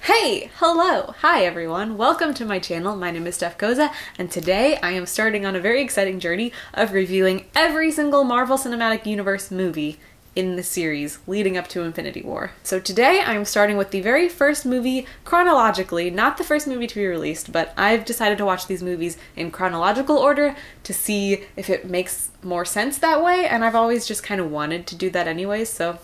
Hey! Hello! Hi everyone! Welcome to my channel. My name is Steph Koza, and today I am starting on a very exciting journey of reviewing every single Marvel Cinematic Universe movie in the series leading up to Infinity War. So today I'm starting with the very first movie chronologically, not the first movie to be released, but I've decided to watch these movies in chronological order to see if it makes more sense that way, and I've always just kind of wanted to do that anyways, so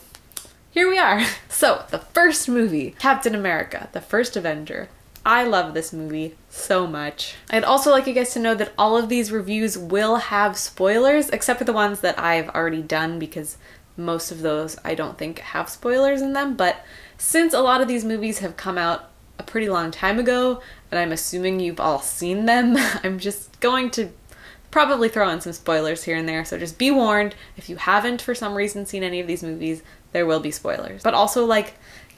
here we are. So, the first movie, Captain America, the first Avenger. I love this movie so much. I'd also like you guys to know that all of these reviews will have spoilers, except for the ones that I've already done, because most of those I don't think have spoilers in them, but since a lot of these movies have come out a pretty long time ago, and I'm assuming you've all seen them, I'm just going to probably throw in some spoilers here and there, so just be warned, if you haven't for some reason seen any of these movies, there will be spoilers. But also, like,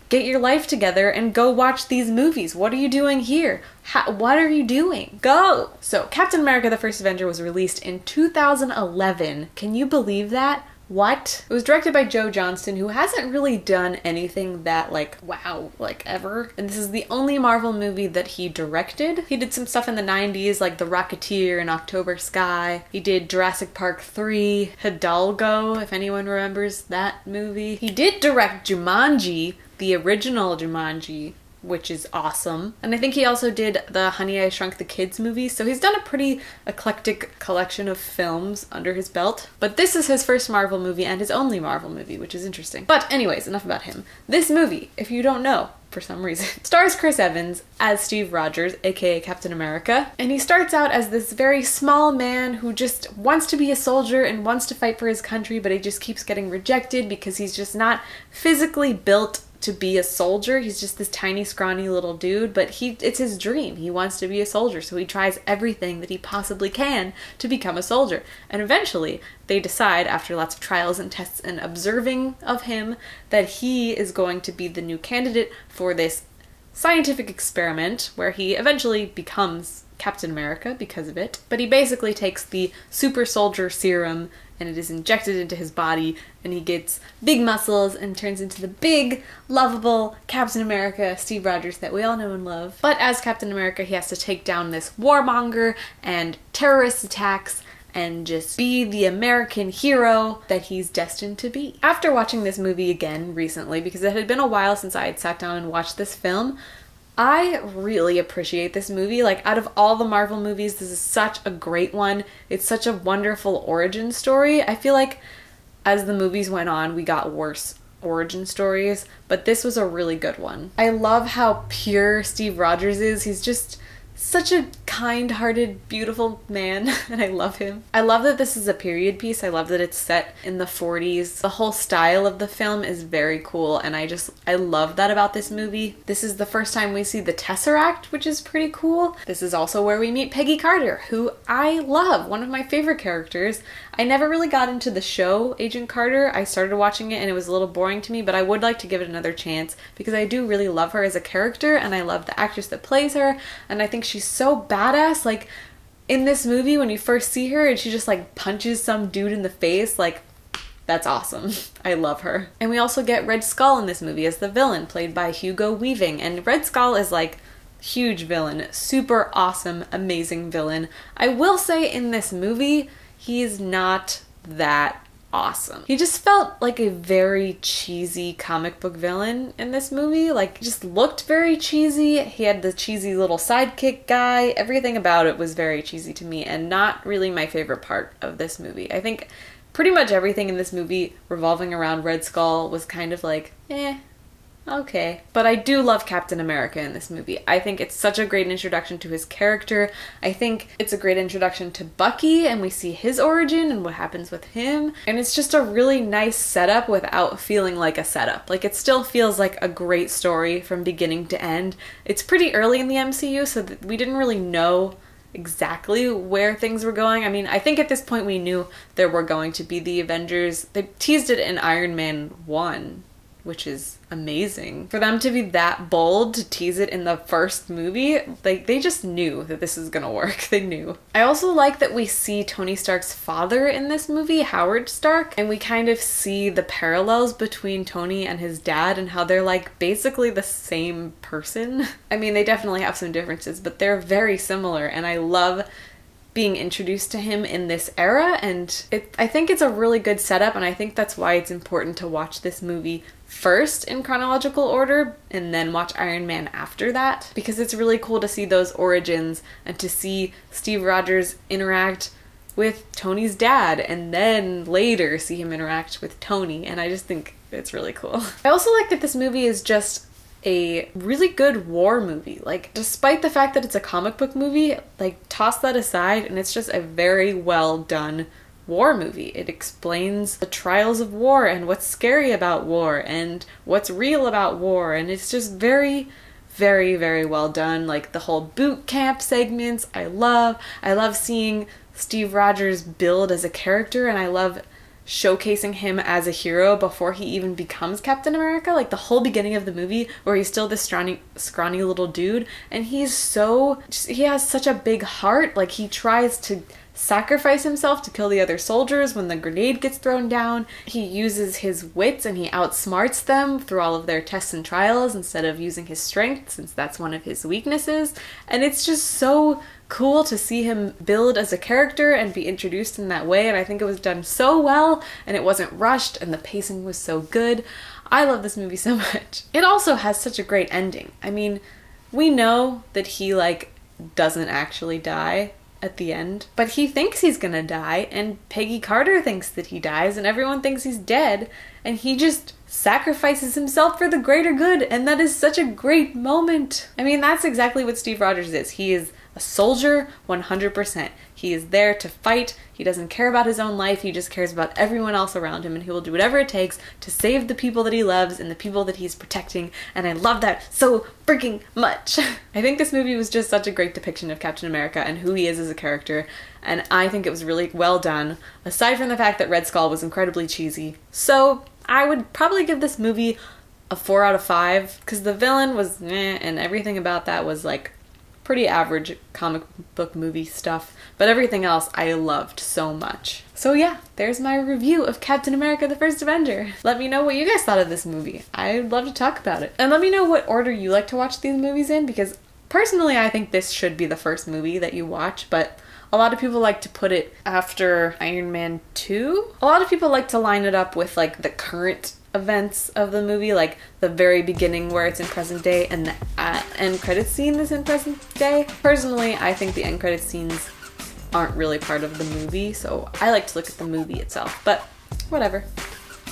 get your life together and go watch these movies. What are you doing here? What are you doing? Go! So, Captain America: The First Avenger was released in 2011. Can you believe that? What? It was directed by Joe Jonsson, who hasn't really done anything that, like, wow, like, ever. And this is the only Marvel movie that he directed. He did some stuff in the 90s, like The Rocketeer and October Sky. He did Jurassic Park 3, Hidalgo, if anyone remembers that movie. He did direct Jumanji, the original Jumanji, which is awesome. And I think he also did the Honey, I Shrunk the Kids movie, so he's done a pretty eclectic collection of films under his belt. But this is his first Marvel movie and his only Marvel movie, which is interesting. But anyways, enough about him. This movie, if you don't know, for some reason, stars Chris Evans as Steve Rogers, aka Captain America. And he starts out as this very small man who just wants to be a soldier and wants to fight for his country, but he just keeps getting rejected because he's just not physically built to be a soldier. He's just this tiny, scrawny little dude, but it's his dream. He wants to be a soldier, so he tries everything that he possibly can to become a soldier. And eventually, they decide, after lots of trials and tests and observing of him, that he is going to be the new candidate for this scientific experiment where he eventually becomes Captain America because of it. But he basically takes the super soldier serum and it is injected into his body, and he gets big muscles and turns into the big, lovable Captain America, Steve Rogers, that we all know and love. But as Captain America, he has to take down this warmonger and terrorist attacks and just be the American hero that he's destined to be. After watching this movie again recently, because it had been a while since I had sat down and watched this film, I really appreciate this movie. Like, out of all the Marvel movies, this is such a great one. It's such a wonderful origin story. I feel like as the movies went on, we got worse origin stories, but this was a really good one. I love how pure Steve Rogers is. He's just such a kind-hearted, beautiful man, and I love him. I love that this is a period piece. I love that it's set in the 40s. The whole style of the film is very cool, and I love that about this movie. This is the first time we see the Tesseract, which is pretty cool. This is also where we meet Peggy Carter, who I love, one of my favorite characters. I never really got into the show Agent Carter. I started watching it and it was a little boring to me, but I would like to give it another chance because I do really love her as a character, and I love the actress that plays her, and I think she's so badass. Like, in this movie, when you first see her and she just like punches some dude in the face, like, that's awesome. I love her. And we also get Red Skull in this movie as the villain, played by Hugo Weaving, and Red Skull is like huge villain, super awesome, amazing villain. I will say in this movie, he's not that awesome. He just felt like a very cheesy comic book villain in this movie. Like, just looked very cheesy. He had the cheesy little sidekick guy. Everything about it was very cheesy to me, and not really my favorite part of this movie. I think pretty much everything in this movie revolving around Red Skull was kind of like, okay. But I do love Captain America in this movie. I think it's such a great introduction to his character. I think it's a great introduction to Bucky, and we see his origin and what happens with him. And it's just a really nice setup without feeling like a setup. Like, it still feels like a great story from beginning to end. It's pretty early in the MCU, so that we didn't really know exactly where things were going. I mean, I think at this point we knew there were going to be the Avengers. They teased it in Iron Man 1, which is amazing. For them to be that bold to tease it in the first movie, like, they just knew that this is gonna work. They knew. I also like that we see Tony Stark's father in this movie, Howard Stark, and we kind of see the parallels between Tony and his dad and how they're like basically the same person. I mean, they definitely have some differences, but they're very similar, and I love being introduced to him in this era, and I think it's a really good setup, and I think that's why it's important to watch this movie first in chronological order and then watch Iron Man after that, because it's really cool to see those origins and to see Steve Rogers interact with Tony's dad and then later see him interact with Tony, and I just think it's really cool. I also like that this movie is just a really good war movie. Like, despite the fact that it's a comic book movie, like, toss that aside and it's just a very well done war movie. It explains the trials of war and what's scary about war and what's real about war, and it's just very, very, very well done. Like, the whole boot camp segments, I love seeing Steve Rogers build as a character, and I love showcasing him as a hero before he even becomes Captain America. Like, the whole beginning of the movie where he's still this scrawny little dude, and he has such a big heart. Like, he tries to sacrifice himself to kill the other soldiers when the grenade gets thrown down. He uses his wits and he outsmarts them through all of their tests and trials instead of using his strength, since that's one of his weaknesses. And it's just so cool to see him build as a character and be introduced in that way, and I think it was done so well, and it wasn't rushed, and the pacing was so good. I love this movie so much. It also has such a great ending. I mean, we know that he, like, doesn't actually die at the end, but he thinks he's gonna die, and Peggy Carter thinks that he dies, and everyone thinks he's dead, and he just sacrifices himself for the greater good, and that is such a great moment. I mean, that's exactly what Steve Rogers is. He is a soldier 100%. He is there to fight. He doesn't care about his own life. He just cares about everyone else around him, and he will do whatever it takes to save the people that he loves and the people that he's protecting, and I love that so freaking much. I think this movie was just such a great depiction of Captain America and who he is as a character, and I think it was really well done, aside from the fact that Red Skull was incredibly cheesy. So I would probably give this movie a 4 out of 5, because the villain was meh, and everything about that was like pretty average comic book movie stuff, but everything else I loved so much. So yeah, there's my review of Captain America: The First Avenger. Let me know what you guys thought of this movie. I'd love to talk about it. And let me know what order you like to watch these movies in, because personally I think this should be the first movie that you watch, but a lot of people like to put it after Iron Man 2. A lot of people like to line it up with like the current events of the movie, like the very beginning where it's in present day and the end credits scene is in present day. Personally, I think the end credits scenes aren't really part of the movie, so I like to look at the movie itself, but whatever.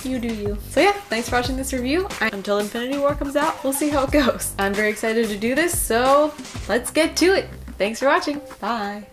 You do you. So yeah, thanks for watching this review. Until Infinity War comes out, we'll see how it goes. I'm very excited to do this, so let's get to it. Thanks for watching. Bye.